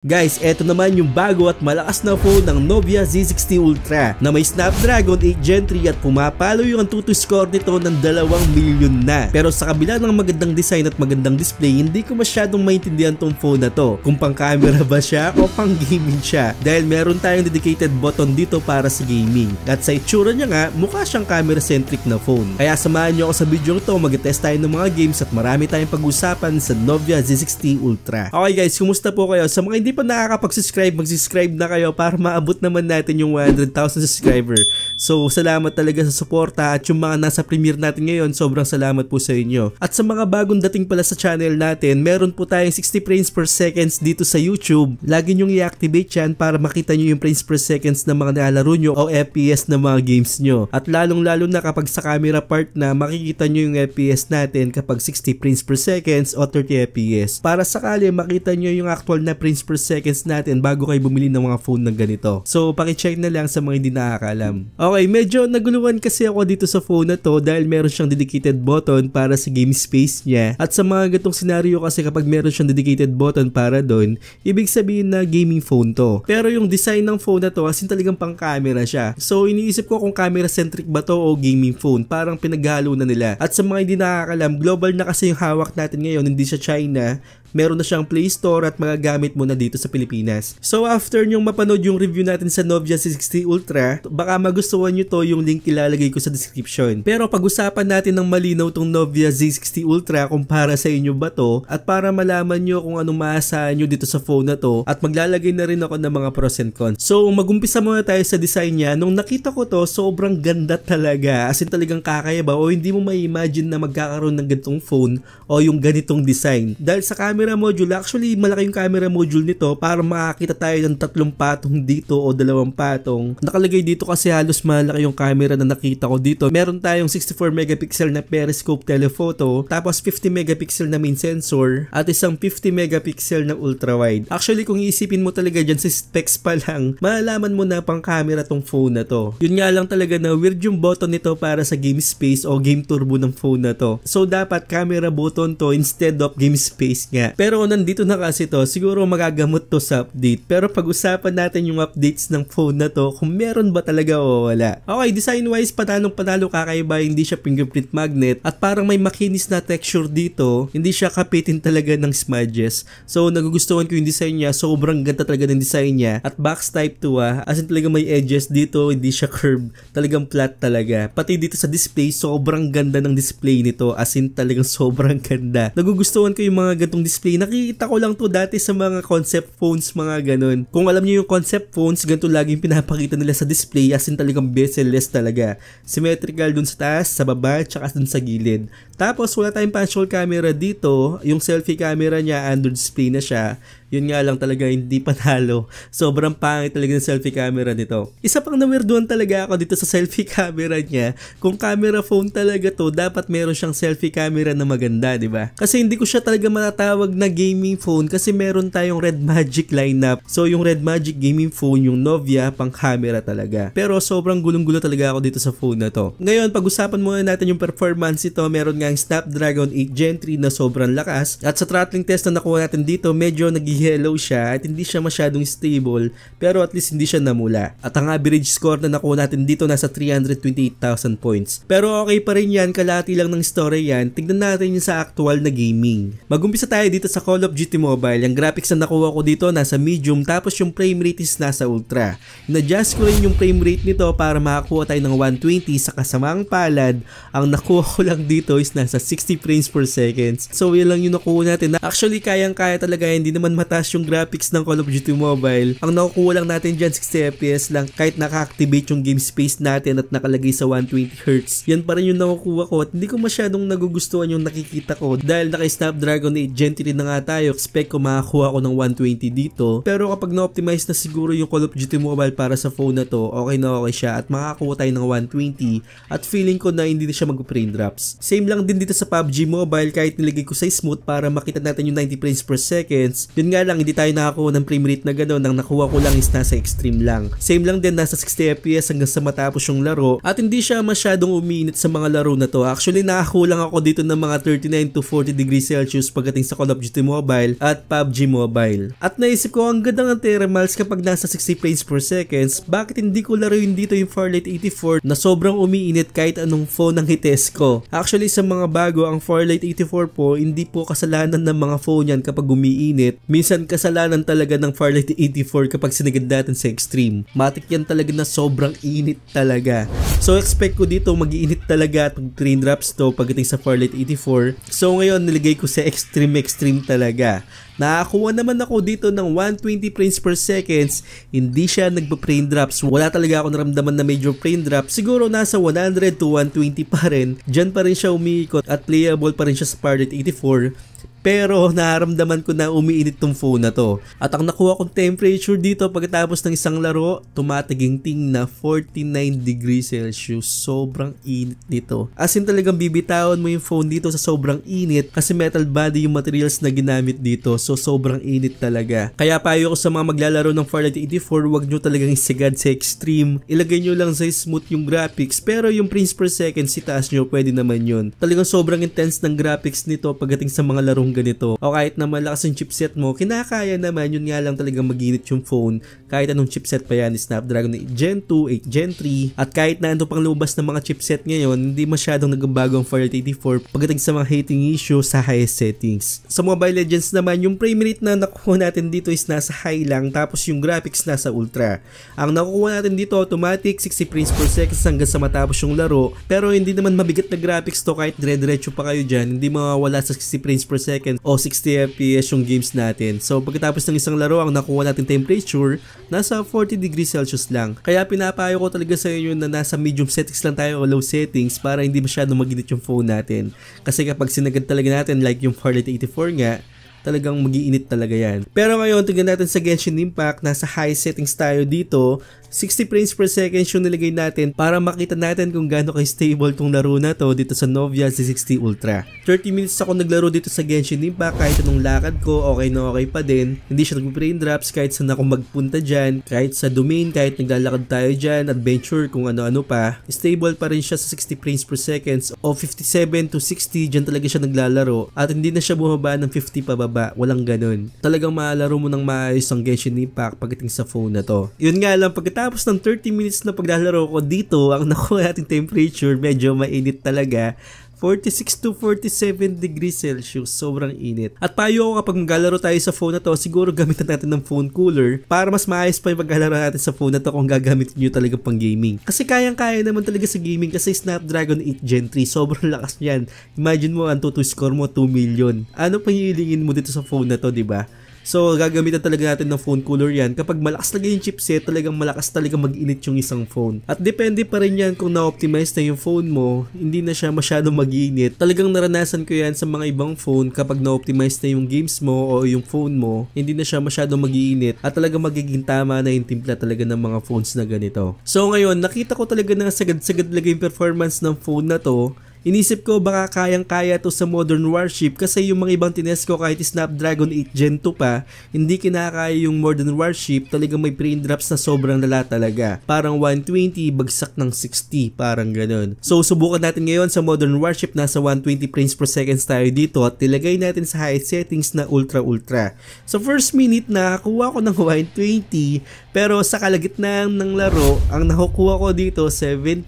Guys, eto naman yung bago at malakas na phone ng Nubia Z60 Ultra na may Snapdragon 8 Gen 3 at pumapalo yung Antutu score nito ng 2 milyon na. Pero sa kabila ng magandang design at magandang display, hindi ko masyadong maintindihan tong phone na to. Kung pang camera ba siya o pang gaming siya. Dahil meron tayong dedicated button dito para sa gaming. At sa itsura niya nga, mukha siyang camera centric na phone. Kaya samahan nyo ako sa video ito, mag-test tayo ng mga games at marami tayong pag-usapan sa Nubia Z60 Ultra. Okay guys, kumusta po kayo? Sa mga hindi pa nakakapag-subscribe, mag-subscribe na kayo para maabot naman natin yung 100,000 subscriber. So, salamat talaga sa suporta at yung mga nasa premiere natin ngayon, sobrang salamat po sa inyo. At sa mga bagong dating pala sa channel natin, meron po tayong 60 frames per seconds dito sa YouTube. Lagi nyong i-activate yan para makita nyo yung frames per seconds ng mga nilalaro nyo o FPS ng mga games nyo. At lalong-lalo na kapag sa camera part na, makikita nyo yung FPS natin kapag 60 frames per seconds o 30 FPS. Para sakali makita nyo yung actual na frames per seconds natin bago kayo bumili ng mga phone ng ganito. So, paki-check na lang sa mga hindi nakakaalam. Okay, medyo naguluhan kasi ako dito sa phone na to dahil meron siyang dedicated button para sa game space niya. At sa mga gatong senaryo kasi kapag meron siyang dedicated button para doon, ibig sabihin na gaming phone to. Pero yung design ng phone na to, as in talagang pang camera siya. So, iniisip ko kung camera centric ba to o gaming phone. Parang pinaghalo na nila. At sa mga hindi nakakaalam, global na kasi yung hawak natin ngayon, hindi siya China. Meron na siyang Play Store at magagamit mo na dito sa Pilipinas. So after nyong mapanood yung review natin sa Nubia Z60 Ultra, baka magustuhan nyo to, yung link ilalagay ko sa description. Pero pag-usapan natin ng malinaw tong Nubia Z60 Ultra kung para sa inyo ba to at para malaman nyo kung anong maasahan nyo dito sa phone na to at maglalagay na rin ako ng mga pros and cons. So magumpisa muna tayo sa design niya. Nung nakita ko to, sobrang ganda talaga. As in talagang kakaiba o hindi mo ma-imagine na magkakaroon ng ganitong phone o yung ganitong design. Dahil sa camera module, actually malaki yung camera module nito para makakita tayo ng 3 patong dito o 2 patong. Nakalagay dito kasi halos malaki yung camera na nakita ko dito. Meron tayong 64 megapixel na periscope telephoto, tapos 50 megapixel na main sensor at isang 50 megapixel na ultra wide. Actually kung iisipin mo talaga dyan sa specs pa lang, malalaman mo na pang camera tong phone na to. Yun nga lang talaga na weird yung button nito para sa game space o game turbo ng phone na to. So dapat camera button to instead of game space nga. Pero nandito na kasi to, siguro magagamot to sa update. Pero pag-usapan natin yung updates ng phone na to, kung meron ba talaga o wala. Okay, design wise, panalo kakaiba, hindi siya fingerprint magnet at parang may makinis na texture dito, hindi siya kapitin talaga ng smudges. So nagugustuhan ko yung design niya, sobrang ganda talaga ng design niya. At box type 2 as in talaga may edges dito, hindi siya curved, talagang flat talaga. Pati dito sa display, sobrang ganda ng display nito, as in talagang sobrang ganda. Nagugustuhan ko yung mga gantong display. Nakikita ko lang to dati sa mga concept phones, mga ganun. Kung alam niyo yung concept phones, ganito laging pinapakita nila sa display, as in talagang bezel-less talaga. Symmetrical dun sa taas, sa baba, tsaka dun sa gilid. Tapos wala tayong punch-hole camera dito, yung selfie camera niya under display na siya. Yun nga lang talaga hindi panalo. Sobrang pangit talaga ng selfie camera nito. Isa pang nawirduhan talaga ako dito sa selfie camera niya. Kung camera phone talaga to, dapat meron siyang selfie camera na maganda, di ba? Kasi hindi ko siya talaga matatawag na gaming phone kasi meron tayong Red Magic lineup. So yung Red Magic gaming phone, yung Nubia, pang camera talaga. Pero sobrang gulong-gulo talaga ako dito sa phone na to. Ngayon, pag-usapan muna natin yung performance ito. Meron nga yung Snapdragon 8 Gen 3 na sobrang lakas. At sa throttling test na nakuha natin dito, medyo hello siya at hindi siya masyadong stable, pero at least hindi siya namula. At ang average score na nakuha natin dito nasa 328,000 points. Pero okay pa rin yan, kalahati lang ng story yan. Tignan natin yung sa actual na gaming. Mag-umpisa tayo dito sa Call of Duty Mobile. Yung graphics na nakuha ko dito nasa medium, tapos yung frame rate is nasa ultra. In-adjust ko rin yung frame rate nito para makakuha tayo ng 120 sa kasamaang palad. Ang nakuha ko lang dito is nasa 60 frames per seconds. So yun lang yung nakuha natin. Actually kayang-kaya talaga, hindi naman mataas yung graphics ng Call of Duty Mobile. Ang nakukuha lang natin dyan 60 FPS lang kahit naka-activate yung game space natin at nakalagay sa 120Hz. Yan pa rin yung nakukuha ko at hindi ko masyadong nagugustuhan yung nakikita ko dahil naka-Snapdragon 8 Gen 3 na nga tayo. Expect ko makakuha ko ng 120 dito. Pero kapag na-optimize na siguro yung Call of Duty Mobile para sa phone na to, okay na okay siya at makakuha tayo ng 120 at feeling ko na hindi na siya mag-frame drops. Same lang din dito sa PUBG Mobile kahit nilagay ko sa smooth para makita natin yung 90 frames per seconds. Yun nga nga lang hindi tayo nakakuha ng frame rate na gano'n. Ang nakuha ko lang is nasa extreme lang. Same lang din, nasa 60 FPS hanggang sa matapos yung laro. At hindi siya masyadong umiinit sa mga laro na to. Actually nakakulang ako dito ng mga 39 to 40 degrees Celsius pagdating sa Call of Duty Mobile at PUBG Mobile. At naisip ko, ang ganda ng thermals kapag nasa 60 frames per seconds, bakit hindi ko laruin dito yung Farlight 84 na sobrang umiinit kahit anong phone ang hites ko. Actually sa mga bago, ang Farlight 84 po, hindi po kasalanan ng mga phone yan kapag umiinit. Minsan kasalanan talaga ng Farlight 84 kapag sinagad natin sa extreme. Matik yan talaga na sobrang init talaga. So expect ko dito mag-iinit talaga at mag-train drops to pagdating sa Farlight 84. So ngayon niligay ko sa extreme talaga. Nakakuha naman ako dito ng 120 frames per seconds. Hindi siya nagpa-frame drops. Wala talaga ako naramdaman na major frame drop. Siguro nasa 100 to 120 pa rin. Diyan pa rin siya umiikot at playable pa rin siya sa Farlight 84. Pero nararamdaman ko na umiinit tong phone na to. At ang nakuha kong temperature dito pagkatapos ng isang laro, tumataginting na 49 degrees Celsius. Sobrang init dito. As in talagang bibitawan mo yung phone dito sa sobrang init kasi metal body yung materials na ginamit dito. So sobrang init talaga. Kaya payo ko sa mga maglalaro ng Farlight 84, wag nyo talagang isigad sa extreme. Ilagay nyo lang sa smooth yung graphics. Pero yung frames per second, itaas nyo, pwede naman yun. Talagang sobrang intense ng graphics nito pagdating sa mga larong ganito. O kahit na malakas yung chipset mo, kinakaya naman, yun nga lang talagang mag-init yung phone. Kahit anong chipset pa yan, Snapdragon 8 Gen 2, 8 Gen 3, at kahit na ano pang lumabas ng mga chipset ngayon, hindi masyadong nagbabago ang Farlight 84 pagdating sa mga heating issue sa highest settings. Sa Mobile Legends naman, yung frame rate na nakuha natin dito is nasa high lang, tapos yung graphics nasa ultra. Ang nakuha natin dito, automatic 60 frames per second hanggang sa matapos yung laro, pero hindi naman mabigat na graphics to kahit dire-diretso pa kayo dyan, hindi mawawala sa 60 frames per second o 60 FPS yung games natin. So pagkatapos ng isang laro, ang nakuha natin temperature nasa 40 degrees Celsius lang. Kaya pinapayo ko talaga sa inyo na nasa medium settings lang tayo o low settings para hindi masyadong maginit yung phone natin. Kasi kapag sinagad talaga natin like yung Farlight 84 nga, talagang mag-iinit talaga yan. Pero ngayon, tingnan natin sa Genshin Impact, nasa high settings tayo dito. 60 frames per second yung nilagay natin para makita natin kung gaano ka-stable tong laro na to dito sa Nubia Z60 Ultra. 30 minutes ako naglaro dito sa Genshin Impact, kahit anong lakad ko, okay na okay pa din. Hindi siya nag-frame drops kahit saan ako magpunta dyan, kahit sa domain, kahit naglalakad tayo dyan, adventure, kung ano-ano pa. Stable pa rin siya sa 60 frames per second o 57 to 60, dyan talaga siya naglalaro at hindi na siya bumaba ng 50 pababa, walang ganun. Talagang maalaro mo ng maayos ang Genshin Impact pagdating sa phone na to. Yun nga lang, pagkatapos ng 30 minutes na paglalaro ko dito, ang nakuha nating temperature medyo mainit talaga. 46 to 47 degrees Celsius, sobrang init. At payo ko kapag maglalaro tayo sa phone na to, siguro gamitan natin ng phone cooler para mas maayos pa yung paglalaro natin sa phone na to kung gagamitin nyo talaga pang gaming. Kasi kayang-kaya naman talaga sa gaming kasi Snapdragon 8 Gen 3, sobrang lakas yan. Imagine mo, ang total score mo 2 million. Ano pang hihilingin mo dito sa phone na to, diba? So gagamitan talaga natin ng phone cooler yan. Kapag malakas talaga yung chipset, talagang malakas talaga mag-init yung isang phone. At depende pa rin yan kung na-optimize na yung phone mo, hindi na siya masyadong mag-init. Talagang naranasan ko yan sa mga ibang phone, kapag na-optimize na yung games mo o yung phone mo, hindi na siya masyadong mag-init at talagang magiging tama na yung timpla talaga ng mga phones na ganito. So ngayon, nakita ko talaga na sagad-sagad talaga yung performance ng phone na to. Inisip ko baka kayang-kaya to sa Modern Warship kasi yung mga ibang tinest ko kahit Snapdragon 8 Gen 2 pa, hindi kinakaya yung Modern Warship, talagang may frame drops na sobrang lala talaga. Parang 120, bagsak ng 60, parang ganun. So subukan natin ngayon sa Modern Warship, nasa 120 frames per second tayo dito at ilagay natin sa high settings na ultra. So first minute nakakuha ko ng 120, pero sa kalagitnaan ng laro, ang nakukuha ko dito 70,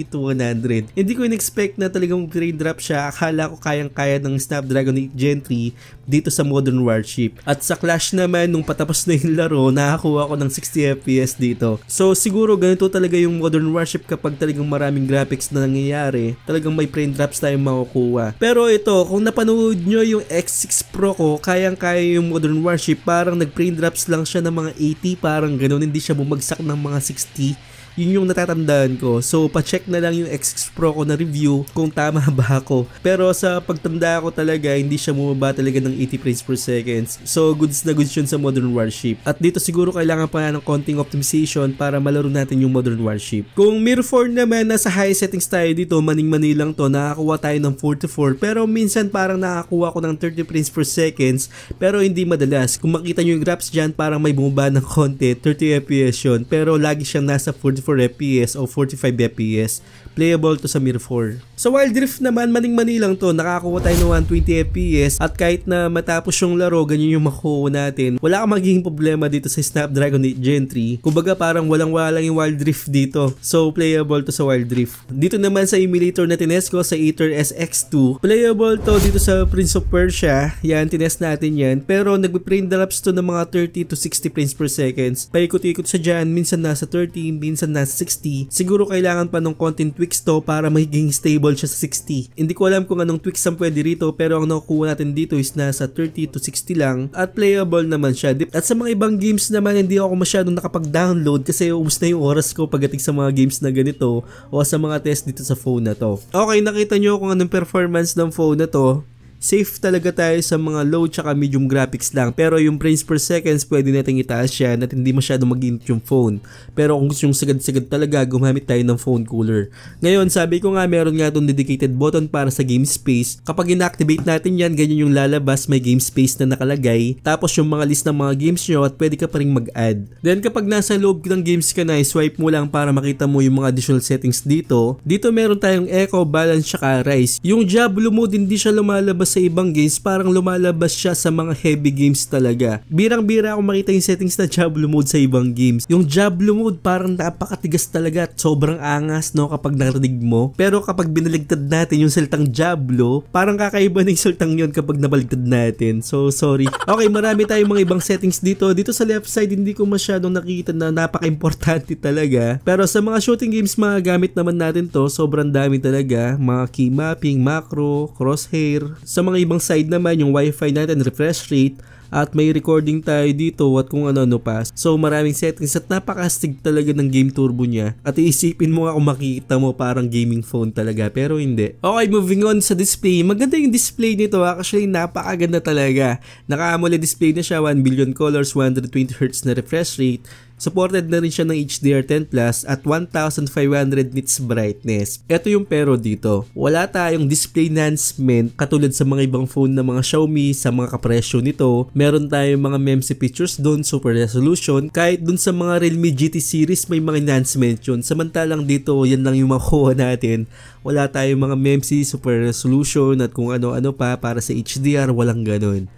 80 to 100. Hindi ko in-expect na talagang frame drop siya. Akala ko kayang-kaya ng Snapdragon 8 Gen 3 dito sa Modern Warship. At sa Clash naman, nung patapos na yung laro, nakakuha ko ng 60 FPS dito. So siguro ganito talaga yung Modern Warship kapag talagang maraming graphics na nangyayari. Talagang may frame drops tayong makukuha. Pero ito, kung napanood nyo yung X6 Pro ko, kayang-kaya yung Modern Warship. Parang nag-frame drops lang siya ng mga 80, parang ganun. Hindi siya bumagsak ng mga 60. Yun yung natatandaan ko. So pa-check na lang yung X6 Pro ko na review kung tama ba ako. Pero sa pagtanda ko talaga, hindi siya bumaba talaga ng 80 frames per second. So goods na goods yun sa Modern Warship. At dito siguro kailangan pa ng konting optimization para malaro natin yung Modern Warship. Kung Mirror 4 naman, nasa high settings tayo dito, maning-mani lang to, nakakuha tayo ng 44. Pero minsan parang nakakuha ko ng 30 frames per seconds, pero hindi madalas. Kung makita nyo yung graphs dyan, parang may bumaba ng konti, 30 FPS yun. Pero lagi siyang nasa 44 FPS o 45 FPS. Playable to sa Mirror 4. Sa Wild Rift naman, maning-mani lang to, nakakuha tayo ng 120 FPS at kahit na matapos yung laro, ganyan yung makuha natin. Wala kang magiging problema dito sa Snapdragon 8 Gen 3. Kumbaga parang walang-wala lang yung Wild Rift dito. So playable to sa Wild Rift. Dito naman sa emulator na tinest ko sa Aether SX2, playable to dito sa Prince of Persia. Yan, tinest natin yan. Pero nagbe-frame drops to ng mga 30 to 60 frames per seconds. Paikot-ikot siya dyan, minsan nasa 30, minsan nasa 60. Siguro kailangan pa ng content tweaks to para magiging stable siya sa 60. Hindi ko alam kung anong tweaks ang pwede rito, pero ang nakukuha natin dito is nasa 30 to 60 lang at playable naman siya. At sa mga ibang games naman, hindi ako masyadong nakapag-download kasi ubos na yung oras ko pagdating sa mga games na ganito o sa mga test dito sa phone na to. Okay, nakita nyo kung anong performance ng phone na to. Safe talaga tayo sa mga low tsaka medium graphics lang, pero yung frames per seconds pwede natin itaas yan at hindi masyado mag-init yung phone. Pero kung gusto yung sagad-sagad talaga, gumamit tayo ng phone cooler. Ngayon, sabi ko nga meron nga itong dedicated button para sa game space. Kapag inactivate natin yan, ganyan yung lalabas, may game space na nakalagay. Tapos yung mga list ng mga games nyo at pwede ka pa rin mag-add. Then kapag nasa loob ng games ka na, swipe mo lang para makita mo yung mga additional settings dito. Dito meron tayong echo, balance tsaka rise. Yung Diablo mode hindi siya lumalabas sa ibang games, parang lumalabas siya sa mga heavy games talaga. Birang-bira ako makita yung settings na Diablo mode sa ibang games. Yung Diablo mode parang napakatigas talaga at sobrang angas no kapag narinig mo. Pero kapag binaligtad natin yung salitang Diablo, parang kakaiba ng salitang yun kapag nabaligtad natin. So sorry. Okay, marami tayong mga ibang settings dito. Dito sa left side hindi ko masyadong nakikita na napaka-importante talaga. Pero sa mga shooting games magagamit naman natin to. Sobrang dami talaga. Mga key mapping, macro, crosshair. Sa mga ibang side naman yung wifi natin, refresh rate, at may recording tayo dito at kung ano-ano pa. So maraming settings at napakastig talaga ng game turbo niya. At iisipin mo nga kung makikita mo parang gaming phone talaga, pero hindi. Okay, moving on sa display. Maganda yung display nito, actually napakaganda talaga. Naka-AMOLED display na siya, 1 billion colors, 120Hz na refresh rate. Supported na rin siya ng HDR10 Plus at 1500 nits brightness. Ito yung pero dito. Wala tayong display enhancement katulad sa mga ibang phone na mga Xiaomi sa mga kapresyo nito. Meron tayong mga MEMC features doon, super resolution. Kahit doon sa mga Realme GT series may mga enhancement yun. Samantalang dito, yan lang yung makuha natin. Wala tayong mga MEMC, super resolution at kung ano-ano pa para sa HDR, walang ganun.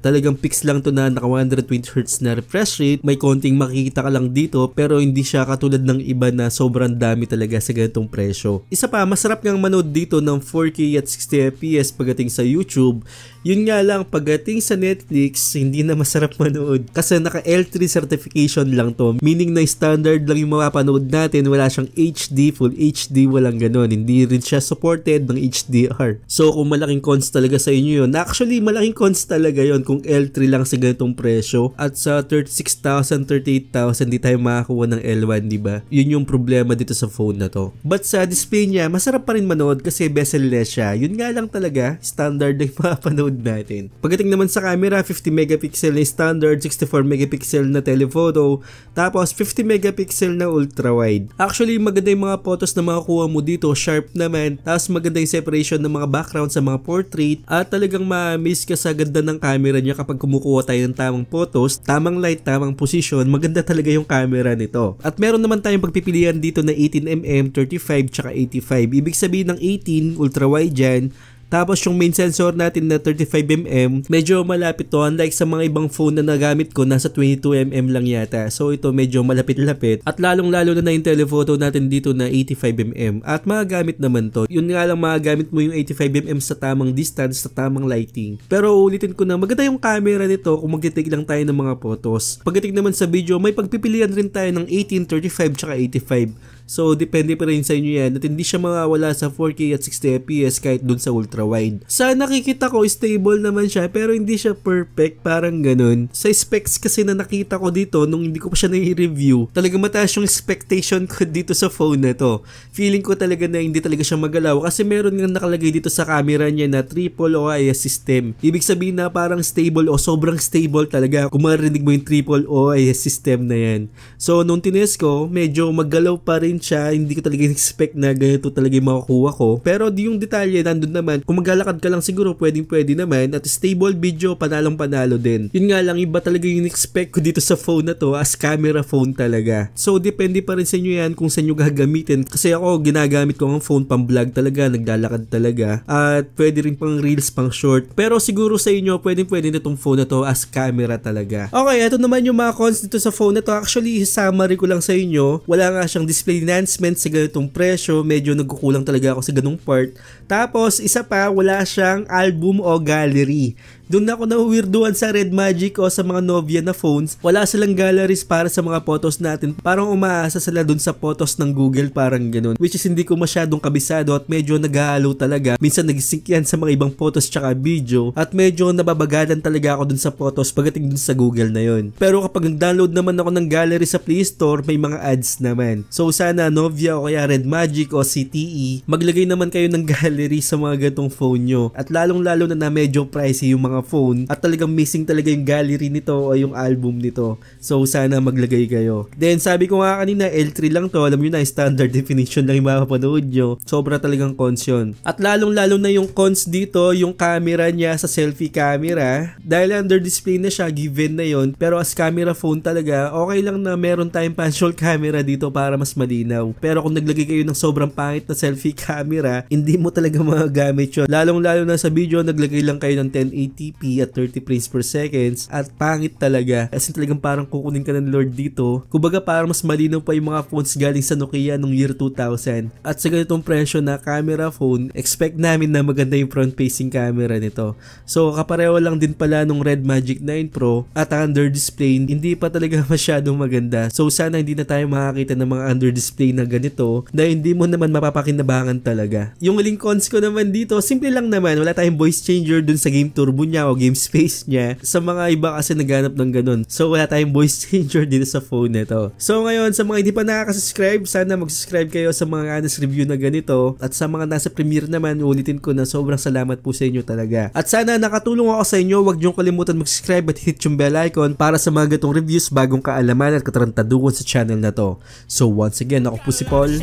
Talagang fix lang to na naka 120Hz na refresh rate. May konting makikita ka lang dito pero hindi siya katulad ng iba na sobrang dami talaga sa ganitong presyo. Isa pa, masarap ngang manood dito ng 4K at 60fps pagdating sa YouTube. Yun nga lang, pagdating sa Netflix, hindi na masarap manood. Kasi naka L3 certification lang to. Meaning na standard lang yung mapapanood natin. Wala siyang HD, Full HD, walang ganon. Hindi rin siya supported ng HDR. So kung malaking cons talaga sa inyo yun. Actually, malaking cons talaga yun kung L3 lang sa ganitong presyo. At sa 36,000, 38,000, di tayo makakuha ng L1, diba? Yun yung problema dito sa phone na to. But sa display niya, masarap pa rin manood kasi bezel-less siya. Yun nga lang talaga, standard na yung mapapanood natin. Pagdating naman sa camera, 50 megapixel na standard, 64 megapixel na telephoto, tapos 50 megapixel na ultra wide. Actually, maganda yung mga photos na makakuha mo dito, sharp naman, tapos maganda yung separation ng mga background sa mga portrait, at talagang ma-miss ka sa ganda ng camera niya kapag kumukuha tayo ng tamang photos, tamang light, tamang position. Maganda talaga yung camera nito. At meron naman tayong pagpipilian dito na 18mm, 35 tsaka 85. Ibig sabihin ng 18 ultra wide dyan. Tapos yung main sensor natin na 35mm, medyo malapit to. Unlike sa mga ibang phone na nagamit ko, nasa 22mm lang yata. So ito medyo malapit-lapit. At lalong-lalo na yung telephoto natin dito na 85mm. At magagamit naman to. Yun nga lang, magagamit mo yung 85mm sa tamang distance, sa tamang lighting. Pero ulitin ko na, maganda yung camera nito kung magtitake lang tayo ng mga photos. Pagdating naman sa video, may pagpipilian rin tayo ng 18, 35, tsaka 85. So depende pa rin sa inyo yan at hindi siya mawawala sa 4K at 60 FPS kahit dun sa ultra wide. Sa nakikita ko stable naman siya pero hindi siya perfect, parang ganun. Sa specs kasi na nakita ko dito nung hindi ko pa siya na-review, talaga mataas yung expectation ko dito sa phone na to. Feeling ko talaga na hindi talaga siya magalaw kasi meron nga nakalagay dito sa camera niya na triple OIS system. Ibig sabihin na parang stable o sobrang stable talaga kung marinig mo yung triple OIS system na yan. So nung tinest ko, medyo maggalaw pa rin siya. Hindi ko talaga expect na ganito talaga yung makukuha ko. Pero di yung detalye nandun naman. Kung maglalakad ka lang siguro pwede naman. At stable video, panalo din. Yun nga lang, iba talaga yung expect ko dito sa phone na to as camera phone talaga. So depende pa rin sa inyo yan kung saan nyo gagamitin. Kasi ako ginagamit ko ang phone pang vlog talaga, naglalakad talaga. At pwede rin pang reels, pang short. Pero siguro sa inyo pwede na tong phone na to as camera talaga. Okay, ito naman yung mga cons dito sa phone na to. Actually, summary ko lang sa inyo. Wala nga siyang display enhancement sa ganitong presyo. Medyo nagkukulang talaga ako sa ganung part. Tapos, isa pa, wala siyang album o gallery. Doon ako na-weirduhan sa Red Magic o sa mga Novia na phones. Wala silang galleries para sa mga photos natin. Parang umaasa sila doon sa photos ng Google, parang ganun. Which is hindi ko masyadong kabisado at medyo naghahalo talaga. Minsan nag-sync yan sa mga ibang photos tsaka video. At medyo nababagalan talaga ako doon sa photos pagdating doon sa Google na yun. Pero kapag download naman ako ng gallery sa Play Store, may mga ads naman. So sana Novia o kaya Red Magic o CTE, maglagay naman kayo ng gallery sa mga gatong phone nyo. At lalong-lalo na medyo pricey yung mga phone at talagang missing talaga yung gallery nito o yung album nito. So sana maglagay kayo. Then sabi ko nga kanina L3 lang to, alam nyo na standard definition lang yung mapapanood nyo. Sobra talagang cons yun. At lalong-lalo na yung cons dito, yung camera niya sa selfie camera. Dahil under display na siya, given na yon. Pero as camera phone talaga, okay lang na meron tayong pan-shot camera dito para mas malinaw. Pero kung naglagay kayo ng sobrang pangit na selfie camera, hindi mo talaga magagamit yun. Lalong-lalo na sa video, naglagay lang kayo ng 1080p at 30 frames per seconds at pangit talaga. Kasi talagang parang kukunin ka ng Lord dito. Kumbaga parang mas malinaw pa yung mga phones galing sa Nokia nung year 2000. At sa ganitong presyo na camera phone, expect namin na maganda yung front-facing camera nito. So kapareho lang din pala nung Red Magic 9 Pro at under display, hindi pa talaga masyadong maganda. So sana hindi na tayo makakita ng mga under display na ganito na hindi mo naman mapapakinabangan talaga. Yung huling cons ko naman dito, simple lang naman. Wala tayong voice changer dun sa game turbo niya o game space niya. Sa mga iba kasi naghanap ng ganun. So wala tayong voice changer dito sa phone nito. So ngayon, sa mga hindi pa nakaka-subscribe, sana mag-subscribe kayo sa mga honest review na ganito. At sa mga nasa premiere naman, ulitin ko na sobrang salamat po sa inyo talaga. At sana nakatulong ako sa inyo. Huwag niyong kalimutan mag-subscribe at hit yung bell icon para sa mga gatong reviews, bagong kaalaman at katarantaduhan sa channel na to. So once again, ako po si Paul.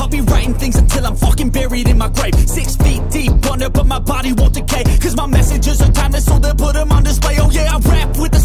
I'll be writing things until I'm fucking buried in my grave. 6 feet deep under, but my body won't decay. Cause my messages are timeless, so they'll put them on display. Oh yeah, I rap with the